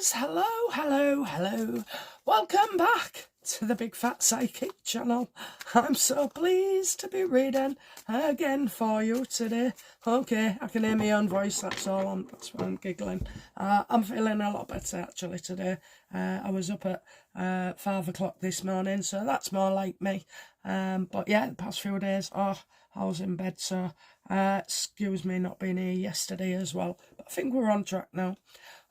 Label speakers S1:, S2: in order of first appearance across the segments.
S1: viewers, hello. Welcome back to the Big Fat Psychic channel. I'm so pleased to be reading again for you today. Okay, I can hear my own voice, that's all. That's why I'm giggling. I'm feeling a lot better actually today. I was up at 5 o'clock this morning, so that's more like me. But yeah, the past few days, I was in bed, so excuse me not being here yesterday as well. But I think we're on track now.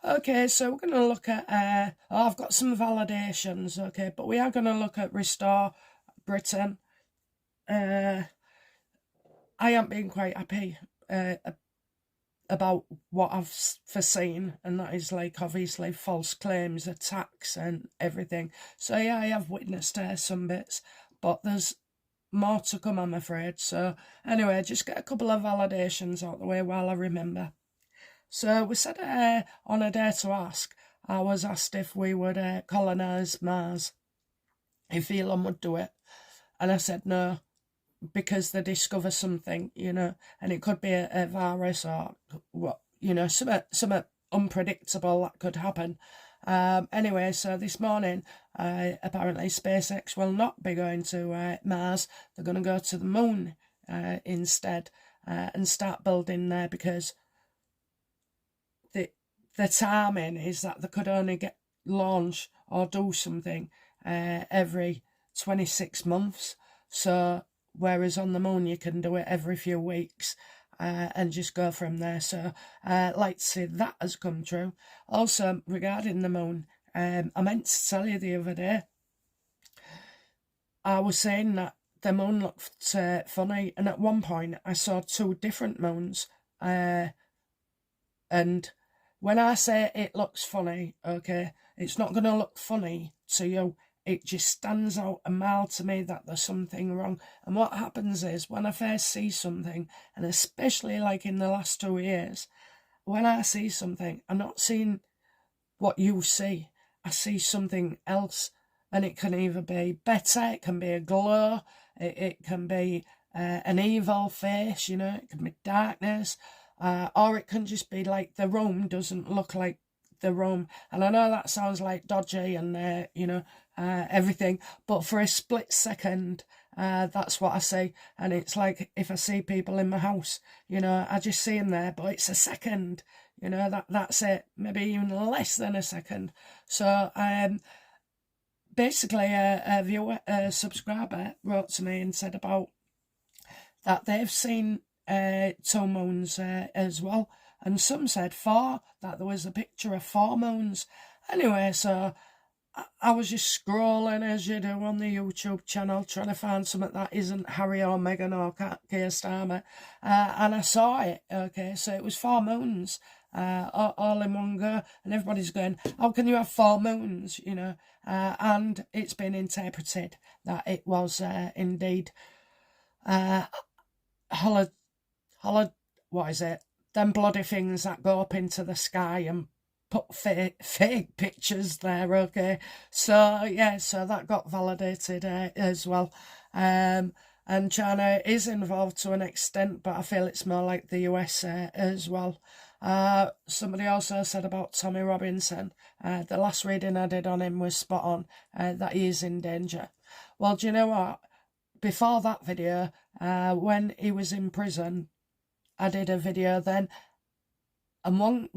S1: Okay, so we're going to look at, I've got some validations, okay, but we are going to look at Restore Britain. I haven't been quite happy about what I've foreseen, and that is like obviously false claims, attacks and everything. So yeah, I have witnessed some bits, but there's more to come, I'm afraid. So anyway, just get a couple of validations out the way while I remember. So we said on a Dare to Ask, I was asked if we would colonise Mars, if Elon would do it. And I said no, because they discover something, you know, and it could be a virus or what, you know, something unpredictable that could happen. Anyway, so this morning, apparently SpaceX will not be going to Mars. They're going to go to the moon instead and start building there, because the timing is that they could only get launch or do something every 26 months. So whereas on the moon you can do it every few weeks and just go from there. So like to see that has come true. Also regarding the moon, I meant to tell you the other day, I was saying that the moon looked funny, and at one point I saw two different moons, and when I say it looks funny, okay, it's not going to look funny to you. It just stands out a mile to me that there's something wrong. And what happens is, when I first see something, and especially like in the last 2 years, when I see something, I'm not seeing what you see. I see something else. And it can either be better, it can be a glow, it can be an evil face, you know, it can be darkness. Or it can just be like the room doesn't look like the room. And I know that sounds like dodgy and, you know, everything. But for a split second, that's what I see. And it's like if I see people in my house, you know, I just see them there. But it's a second, you know, that's it. Maybe even less than a second. So basically a viewer, a subscriber wrote to me and said about that they've seen two moons as well, and some said 4, that there was a picture of 4 moons. Anyway, so I was just scrolling as you do on the YouTube channel, trying to find something that isn't Harry or Meghan or Keir Starmer, and I saw it. Okay, so it was 4 moons all in one go, and everybody's going, how can you have 4 moons, you know? And it's been interpreted that it was indeed what is it? Them bloody things that go up into the sky and put fake pictures there, okay? So, yeah, so that got validated as well. And China is involved to an extent, but I feel it's more like the US as well. Somebody also said about Tommy Robinson, the last reading I did on him was spot on, that he is in danger. Well, do you know what? Before that video, when he was in prison, I did a video then, and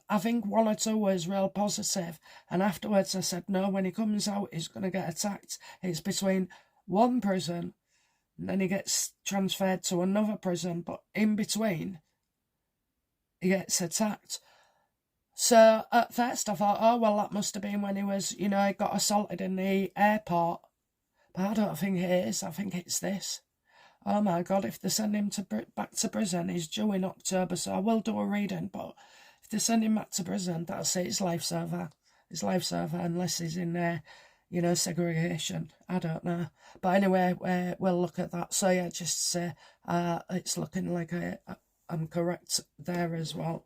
S1: I think 1 or 2 was real positive, and afterwards I said no, when he comes out he's going to get attacked. It's between one prison and then he gets transferred to another prison, but in between he gets attacked. So at first I thought, oh well, that must have been when he was, you know, he got assaulted in the airport. But I don't think it is. I think it's this. Oh my God, if they send him back to prison, he's due in October, so I will do a reading, but if they send him back to prison, that's it, it's life's over. It's life's over unless he's in there, you know, segregation. I don't know. But anyway, we'll look at that. So yeah, just to say, it's looking like I'm correct there as well.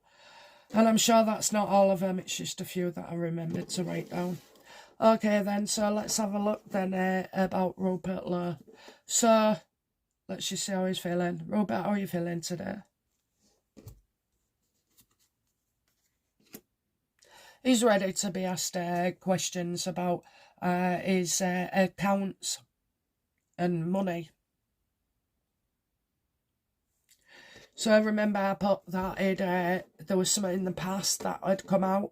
S1: And I'm sure that's not all of them, it's just a few that I remembered to write down. Okay then, so let's have a look then about Rupert Lowe. So, let's just see how he's feeling. Rupert, how are you feeling today? he's ready to be asked questions about his accounts and money. So I remember I put that there was something in the past that had come out.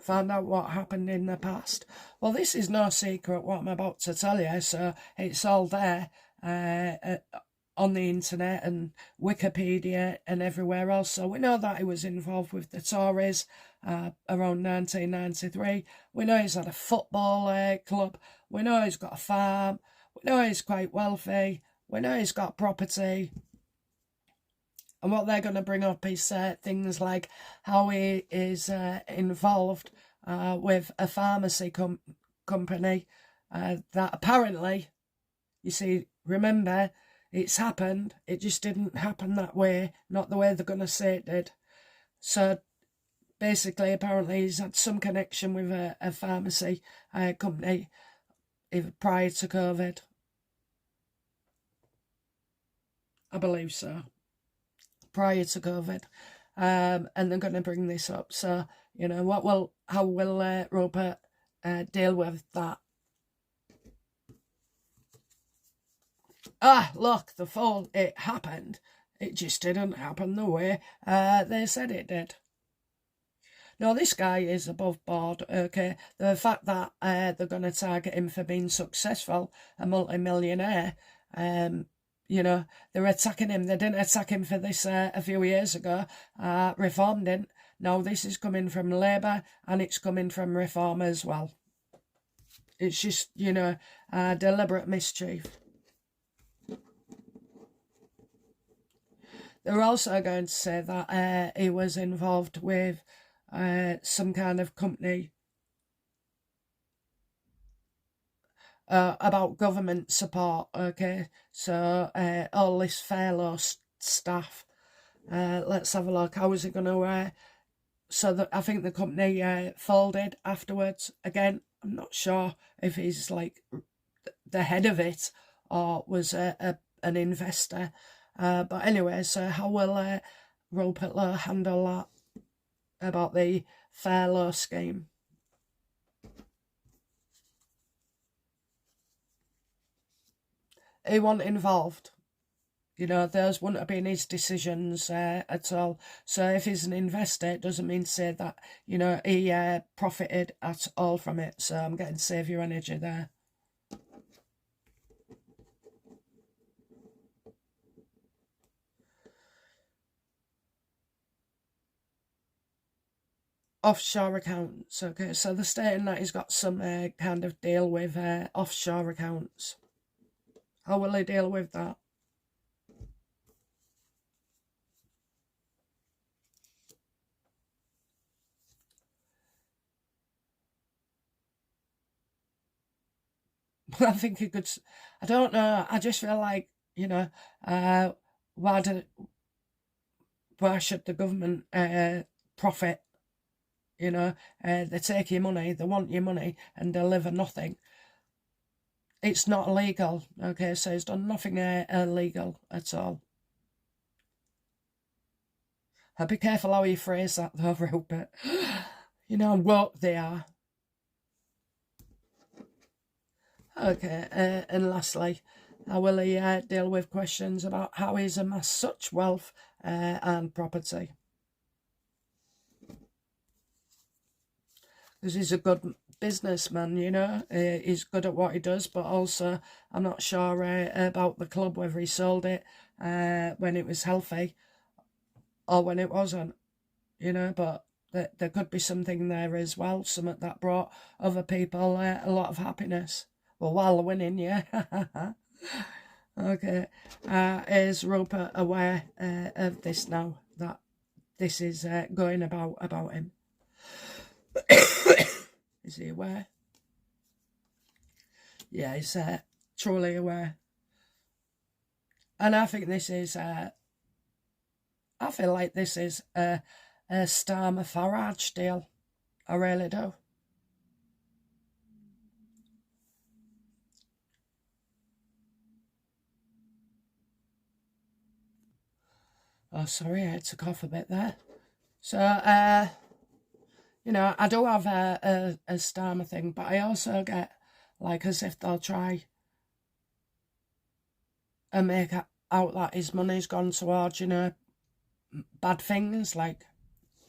S1: Found out what happened in the past. Well, this is no secret what I'm about to tell you, so it's all there on the internet and Wikipedia and everywhere else. So we know that he was involved with the Tories around 1993. We know he's had a football club. We know he's got a farm. We know he's quite wealthy. We know he's got property. And what they're going to bring up is things like how he is involved with a pharmacy company that apparently, you see, remember, it's happened. It just didn't happen that way, not the way they're going to say it did. So basically, apparently, he's had some connection with a pharmacy company prior to COVID. I believe so. Prior to COVID, and they're going to bring this up. So, you know, how will Rupert deal with that? Look, the fall, it happened. It just didn't happen the way they said it did. No, this guy is above board, okay? The fact that they're going to target him for being successful, a multi-millionaire, you know, they're attacking him. They didn't attack him for this a few years ago. Reform didn't. No, this is coming from Labour and it's coming from Reform as well. It's just, you know, deliberate mischief. They're also going to say that he was involved with some kind of company about government support, okay? So all this Fair Law staff, let's have a look. How is it going to so I think the company folded afterwards. Again, I'm not sure if he's like the head of it or was an investor. But anyway, so how will Rupert Lowe handle that about the Fair Law scheme? He wasn't involved. You know, those wouldn't have been his decisions at all. So if he's an investor, it doesn't mean to say that, you know, he profited at all from it. So I'm getting save your energy there. Offshore accounts, okay, so they're stating that he's got some kind of deal with offshore accounts. How will he deal with that? I think he could, I don't know, I just feel like, you know, why should the government profit? You know, they take your money, they want your money and deliver nothing. It's not illegal, okay, so he's done nothing illegal at all. Be careful how you phrase that though, Rupert. You know how woke they are. Okay, and lastly, how will he deal with questions about how he's amassed such wealth and property? Because he's a good businessman, you know, he's good at what he does, but also I'm not sure about the club, whether he sold it when it was healthy or when it wasn't, you know, but there could be something there as well, something that brought other people a lot of happiness. Well, while winning, yeah. Okay, is Rupert aware of this now, that this is going about him? Is he aware? Yeah, he's truly aware. And I think this is, I feel like this is a Starmer Farage deal. I really do. Oh, sorry, I had to cough a bit there. So, You know, I do have a Starmer thing, but I also get, like, as if they'll try and make out that his money's gone towards, you know, bad things like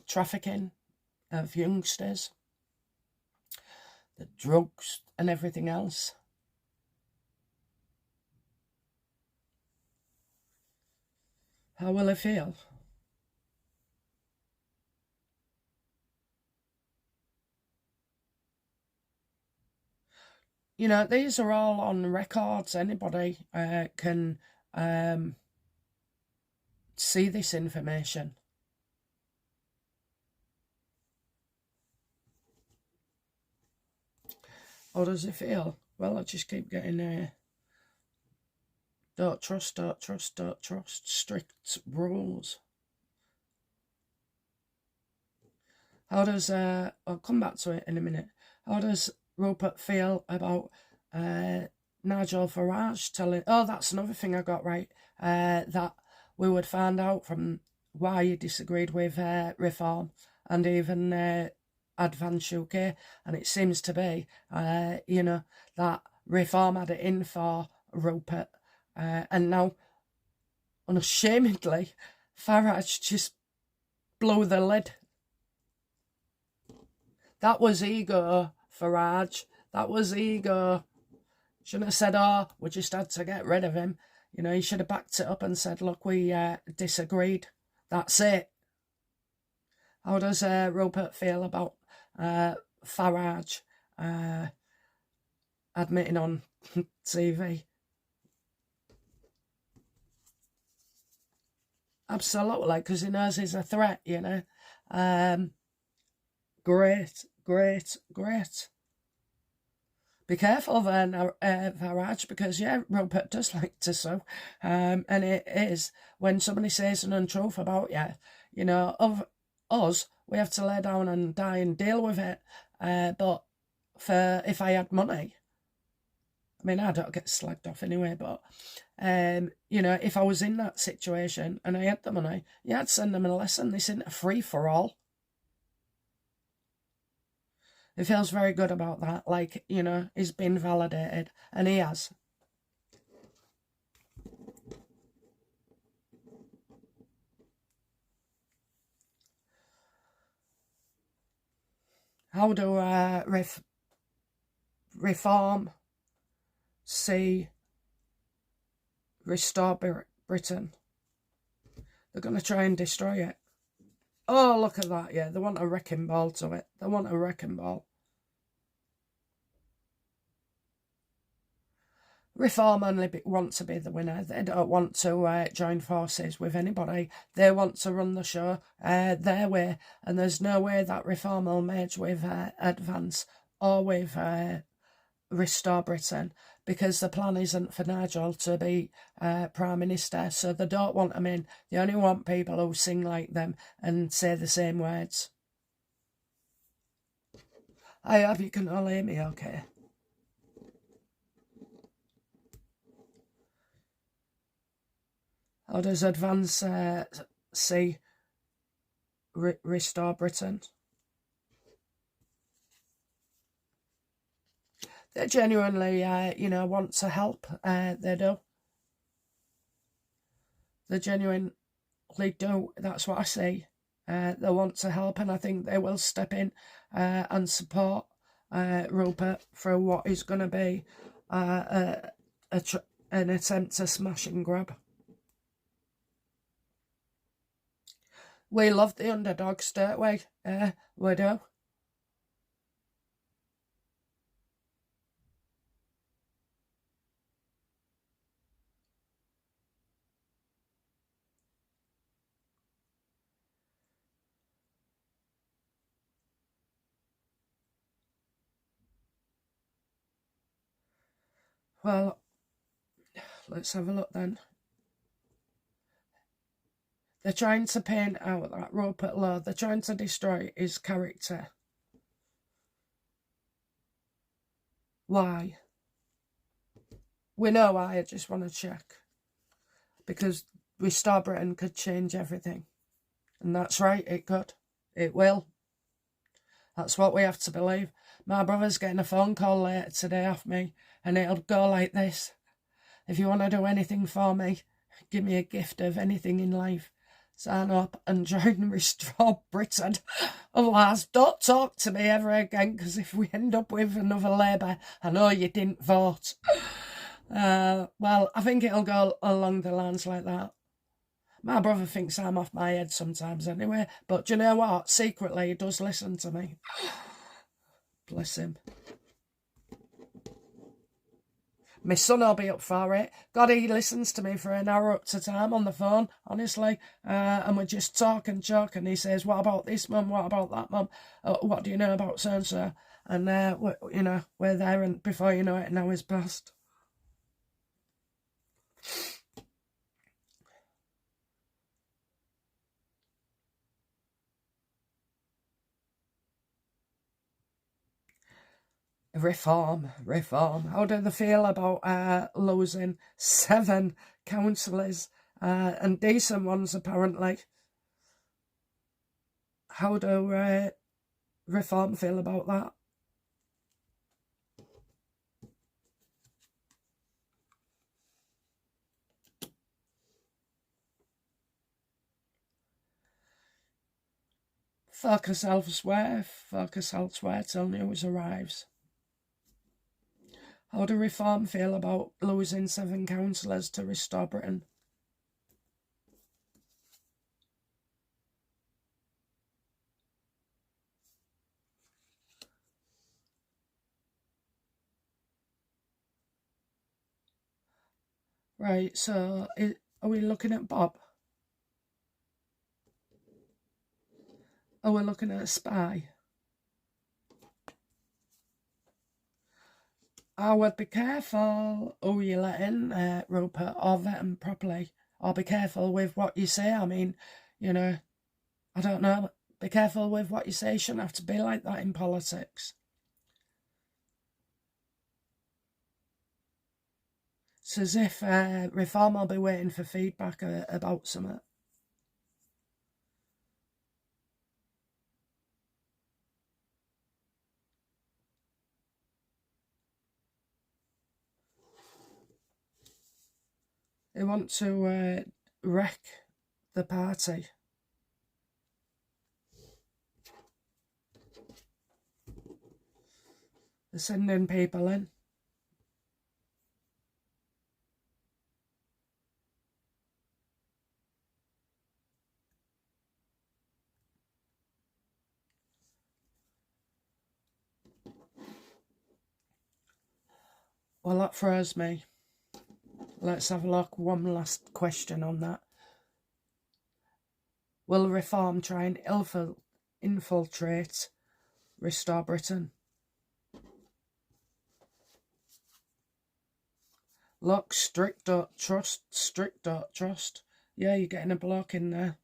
S1: trafficking of youngsters, the drugs and everything else. How will he feel? You know, these are all on records. Anybody can see this information. How does it feel? Well, I just keep getting don't trust, don't trust, don't trust, strict rules. How does, I'll come back to it in a minute. How does Rupert feel about Nigel Farage telling, oh, that's another thing I got right, that we would find out from why he disagreed with Reform and even Advance UK, and it seems to be, you know, that Reform had it in for Rupert, and now, unashamedly, Farage just blew the lid. That was ego, Farage. That was ego. Shouldn't have said, oh, we just had to get rid of him. You know, he should have backed it up and said, look, we disagreed. That's it. How does Rupert feel about Farage admitting on TV? Absolutely, because he knows he's a threat, you know. Great, great, great. Be careful then, Farage, because, yeah, Rupert does like to sue. And it is, when somebody says an untruth about you, you know, of us, we have to lay down and die and deal with it. But if I had money, I mean, I don't get slagged off anyway, but, you know, if I was in that situation and I had the money, yeah, I'd send them a lesson. This isn't a free-for-all. He feels very good about that, like, you know, he's been validated, and he has. How do Reform see Restore Britain? They're going to try and destroy it. Oh, look at that, yeah, they want a wrecking ball to it. They want a wrecking ball. Reform only want to be the winner. They don't want to join forces with anybody. They want to run the show their way, and there's no way that Reform will merge with Advance or with Restore Britain, because the plan isn't for Nigel to be Prime Minister, so they don't want him in. They only want people who sing like them and say the same words. I hope you can all hear me okay. How does Advance see Restore Britain? They genuinely, you know, want to help. They do. They genuinely do. That's what I see. They want to help, and I think they will step in and support Rupert for what is going to be an attempt to smash and grab. We love the underdogs, don't we? We do. Well, let's have a look then. They're trying to paint out that Rupert Lowe. They're trying to destroy his character. Why? We know why, I just want to check. Because Restore Britain could change everything. And that's right, it could. It will. That's what we have to believe. My brother's getting a phone call later today off me, and it'll go like this. If you want to do anything for me, give me a gift of anything in life. Sign up and join Restore Britain. Otherwise, don't talk to me ever again, because if we end up with another Labour, I know you didn't vote. Well, I think it'll go along the lines like that. My brother thinks I'm off my head sometimes anyway, but do you know what? Secretly, he does listen to me. Bless him. My son will be up for it. God, he listens to me for an hour up to time on the phone, honestly. And we just talk and joke, and he says, what about this, mum? What about that, mum? What do you know about so-and-so? And, we're there, and before you know it, an hour's passed. Reform. How do they feel about losing 7 councillors and decent ones, apparently? How do Reform feel about that? Focus elsewhere till news arrives. How do Reform feel about losing 7 councillors to Restore Britain? Right, so are we looking at Bob? Are we looking at a spy? I would be careful who you let in, Rupert, or vet them properly. Or be careful with what you say. I mean, I don't know. Be careful with what you say. You shouldn't have to be like that in politics. It's as if Reform will be waiting for feedback about something. They want to wreck the party. They're sending people in. Well, that throws me. Let's have a look. One last question on that. Will Reform try and infiltrate Restore Britain? Look, strict don't trust. Yeah, you're getting a block in there.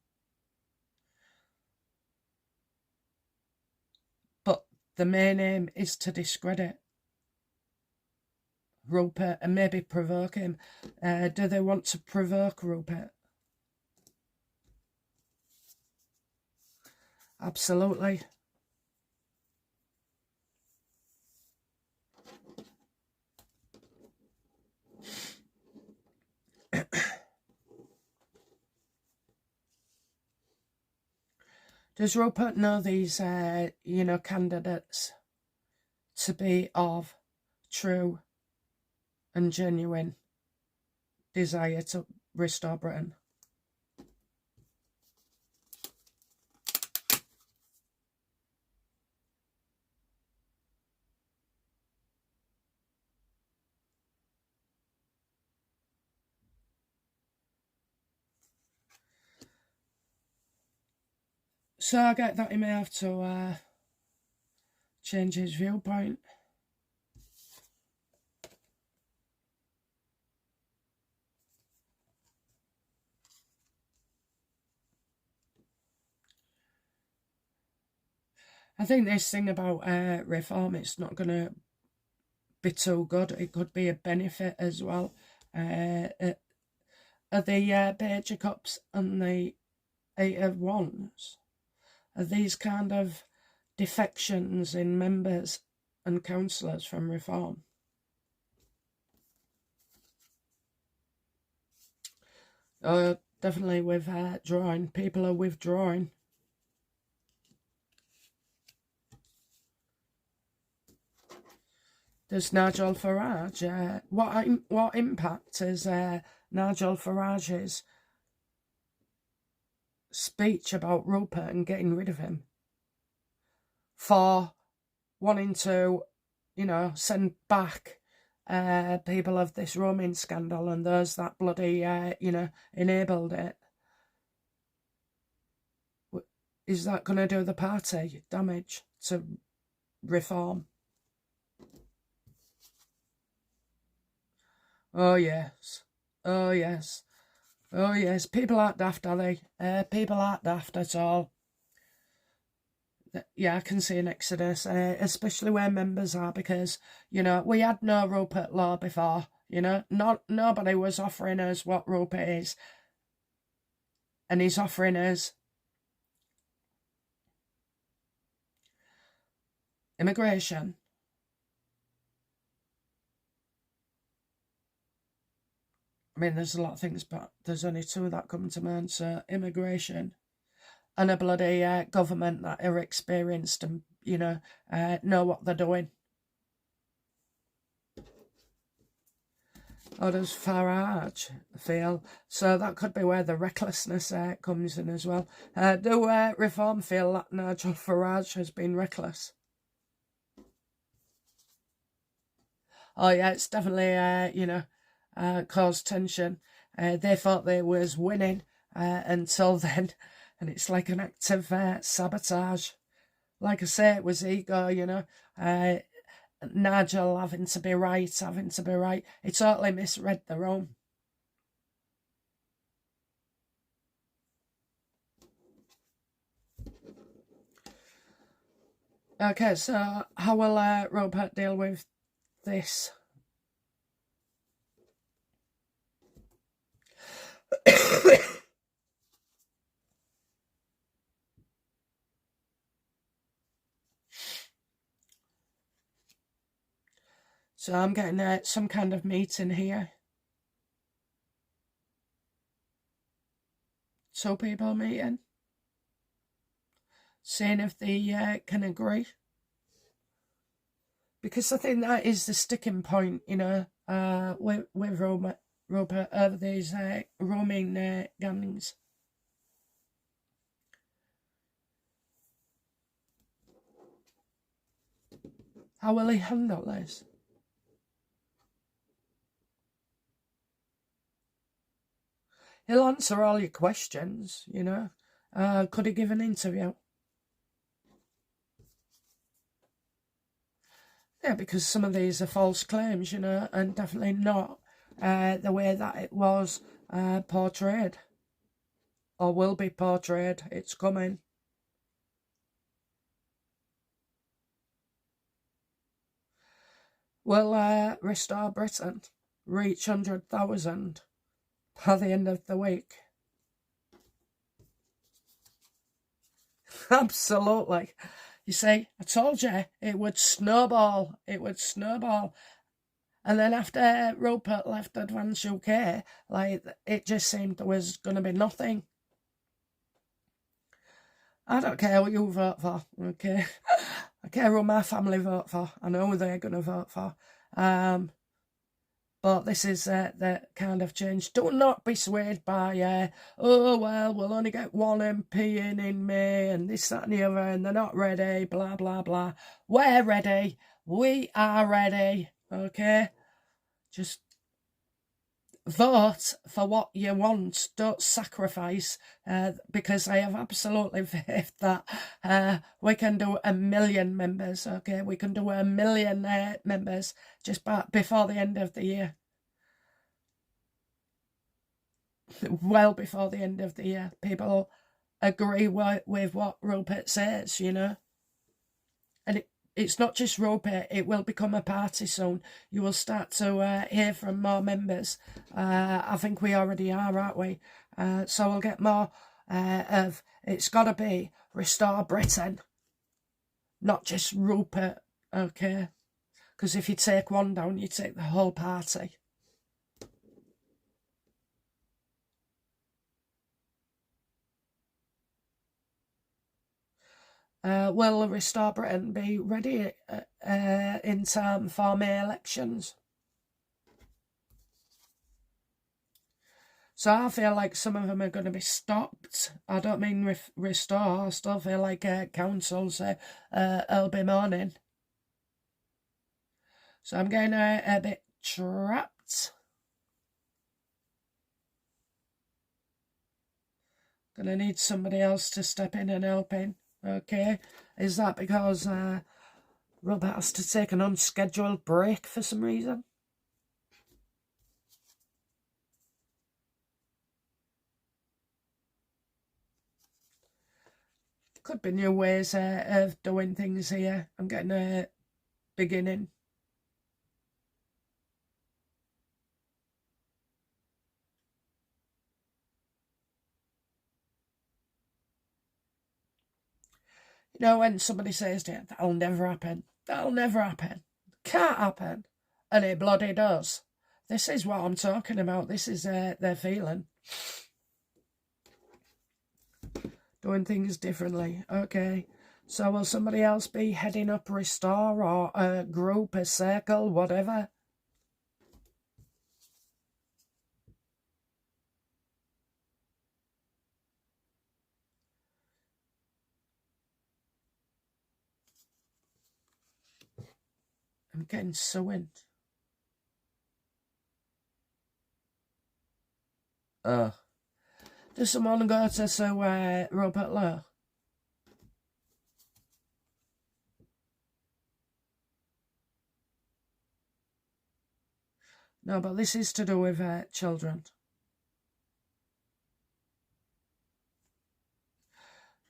S1: But the main aim is to discredit Rupert and maybe provoke him. Do they want to provoke Rupert? Absolutely. Does Rupert know these, candidates to be of true and genuine desire to restore Britain? So I get that he may have to change his viewpoint. I think this thing about Reform, it's not going to be too good. It could be a benefit as well. The Page of Cups and the 8 of Wands are these kind of defections in members and councillors from reform. Definitely withdrawing. People are withdrawing. There's Nigel Farage. What impact is Nigel Farage's speech about Rupert and getting rid of him for wanting to, send back people of this roaming scandal and those that bloody, enabled it? Is that going to do the party damage to reform? Oh, yes. Oh, yes. Oh, yes. People aren't daft, are they? People aren't daft at all. Yeah, I can see an exodus, especially where members are, because, we had no Rupert Lowe before, nobody was offering us what Rupert is, and he's offering us immigration. I mean, there's a lot of things, but there's only two that come to mind, so immigration and a bloody government that are experienced and, know what they're doing. Or does Farage feel? So that could be where the recklessness comes in as well. Do Reform feel that Nigel Farage has been reckless? Oh, yeah, it's definitely, caused tension. They thought they was winning until then. And it's like an act of sabotage. Like I say, it was ego, Nigel having to be right. He totally misread the room. Okay, so how will Rupert deal with this? So I'm getting some kind of meeting here. Two people meeting. Seeing if they can agree. Because I think that is the sticking point, with Rupert over these roaming gangs. How will he handle this? He'll answer all your questions, could he give an interview? Yeah, because some of these are false claims, and definitely not the way that it was portrayed. Or will be portrayed. It's coming. Will Restore Britain reach 100,000 by the end of the week? Absolutely. You see, I told you it would snowball. It would snowball. And then after Rupert left Advance UK, it just seemed there was going to be nothing. I don't care what you vote for, okay? I care who my family vote for. I know who they're going to vote for. But this is the kind of change. Do not be swayed by, oh, well, we'll only get one MP in May and this, that and the other, and they're not ready, blah, blah, blah. We're ready. We are ready, okay? Just vote for what you want. Don't sacrifice, because I have absolutely faith that we can do 1 million members, okay? We can do 1 million members just before the end of the year. Well before the end of the year. People agree with what Rupert says, And it's not just Rupert, it will become a party soon. You will start to hear from more members. I think we already are, aren't we? So we'll get more of, it's got to be Restore Britain. not just Rupert, okay? Because if you take one down, you take the whole party. Will Restore Britain be ready in time for May elections? So I feel like some of them are going to be stopped. I don't mean restore. I still feel like councils will be mourning. So I'm getting a bit trapped. Gonna need somebody else to step in and help in. Okay. Is that because Robert has to take an unscheduled break for some reason? Could be new ways of doing things here. I'm getting a beginning. You know, when somebody says to you, that'll never happen, that'll never happen, can't happen, and it bloody does. This is what I'm talking about. This is their feeling. Doing things differently. Okay. So will somebody else be heading up Restore, or a group, a circle, whatever? I'm getting suing. Does someone go to sue Rupert Lowe? No, but this is to do with children.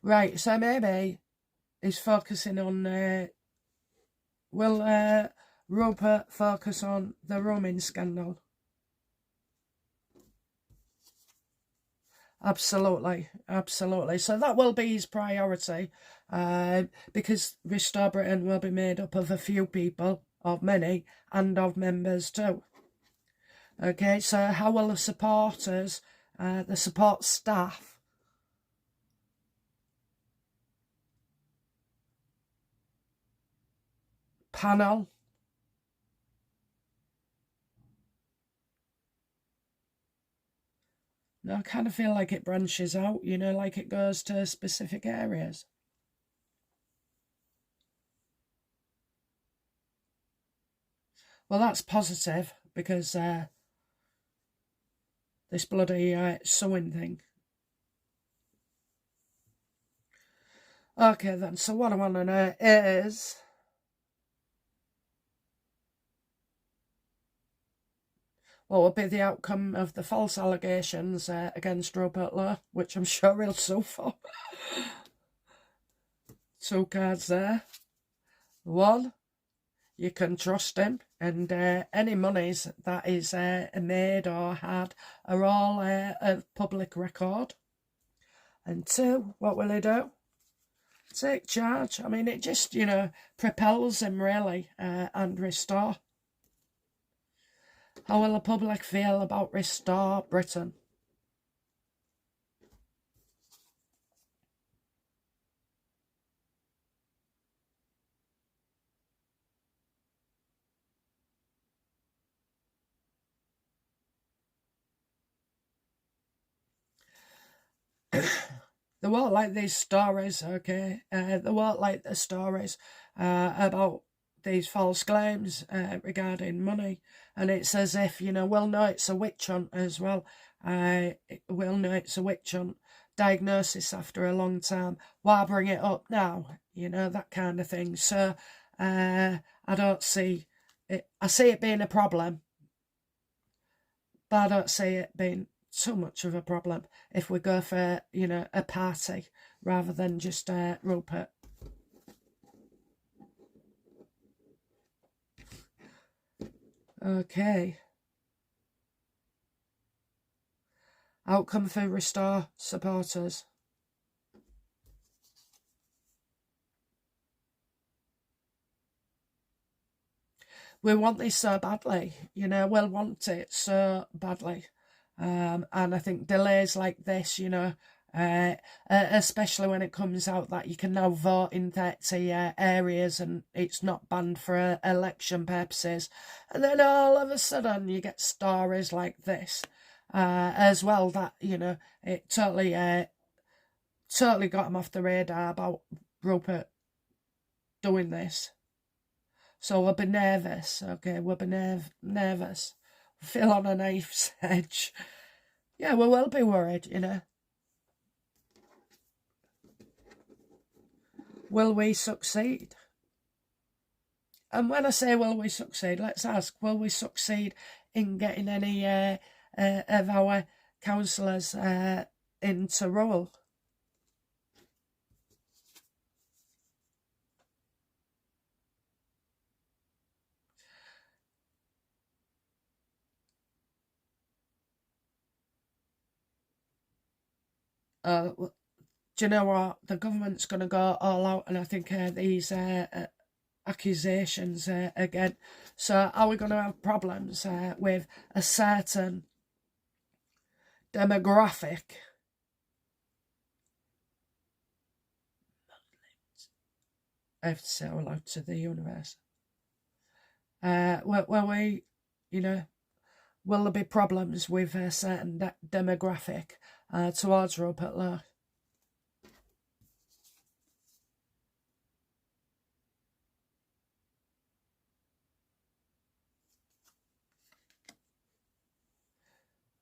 S1: Right, so maybe he's focusing on... will Rupert focus on the roaming scandal? Absolutely, absolutely. So that will be his priority, because Restore Britain will be made up of a few people, of many, and of members too. Okay, so how will the supporters, the support staff, panel, no, I kind of feel like it branches out, you know, like it goes to specific areas. Well, that's positive, because this bloody sewing thing. Okay then, so what I want to know is... what will be the outcome of the false allegations against Rupert Lowe, which I'm sure he'll sue for. 2 cards there. 1, you can trust him, and any monies that is made or had are all of public record. And 2, what will he do? Take charge. I mean, it just, you know, propels him really, and Restore. How will the public feel about Restore Britain? They won't like these stories, okay? They won't like the stories about these false claims regarding money. And it's as if, you know, we'll know it's a witch hunt as well. We'll know it's a witch hunt. Diagnosis after a long time. Why bring it up now? You know, that kind of thing. So I don't see it. I see it being a problem, but I don't see it being so much of a problem if we go for, you know, a party rather than just Rupert. Okay. Outcome for Restore supporters. we want this so badly, you know, we'll want it so badly. And I think delays like this, you know, especially when it comes out that you can now vote in 30 areas and it's not banned for election purposes. And then all of a sudden you get stories like this as well that, you know, it totally got them off the radar about Rupert doing this. So we'll be nervous, okay? We'll be nervous. Feel on a knife's edge. Yeah, we will be worried, you know. Will we succeed? And when I say will we succeed, let's ask, will we succeed in getting any of our councillors into role? Do you know what? The government's going to go all out, and I think these accusations again. So are we going to have problems with a certain demographic? I have to say out loud to the universe. Will we, you know, will there be problems with a certain demographic towards Rupert Lowe?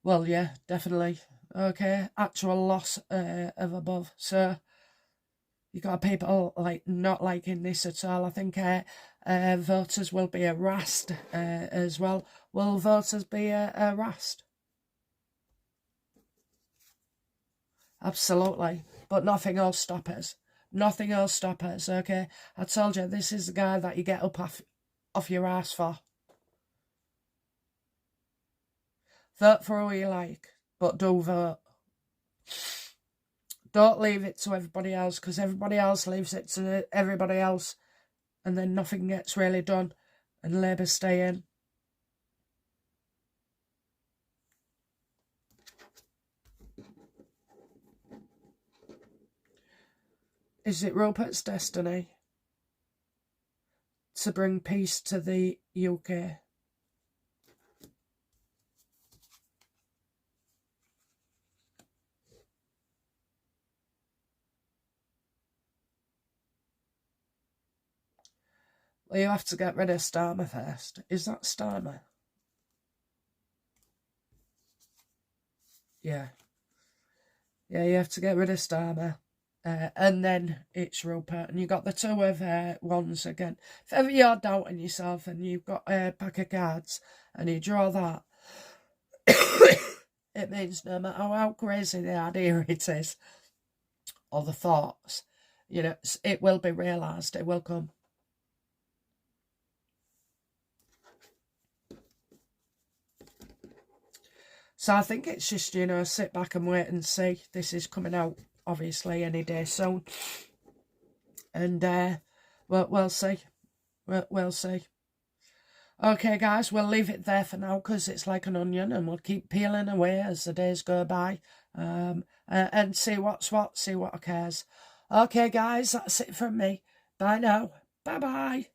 S1: Well, yeah, definitely. Okay, actual loss of above. So you got people like not liking this at all. I think voters will be harassed as well. Will voters be harassed? Absolutely, but nothing will stop us. Nothing will stop us. Okay, I told you this is the guy that you get up off your ass for. Vote for who you like, but do vote. Don't leave it to everybody else, because everybody else leaves it to everybody else, and then nothing gets really done, and Labour stay in. Is it Rupert's destiny to bring peace to the UK? Well, you have to get rid of Starmer first. Is that Starmer? Yeah. Yeah, you have to get rid of Starmer. And then it's Rupert. And you got the two of ones again. If ever you're doubting yourself and you've got a pack of cards and you draw that, it means no matter how crazy the idea it is, or the thoughts, you know, it will be realised. It will come. So I think it's just, you know, sit back and wait and see. This is coming out, obviously, any day soon. And we'll see. We'll see. Okay, guys, we'll leave it there for now because it's like an onion and we'll keep peeling away as the days go by and see what's what, see what occurs. Okay, guys, that's it from me. Bye now. Bye-bye.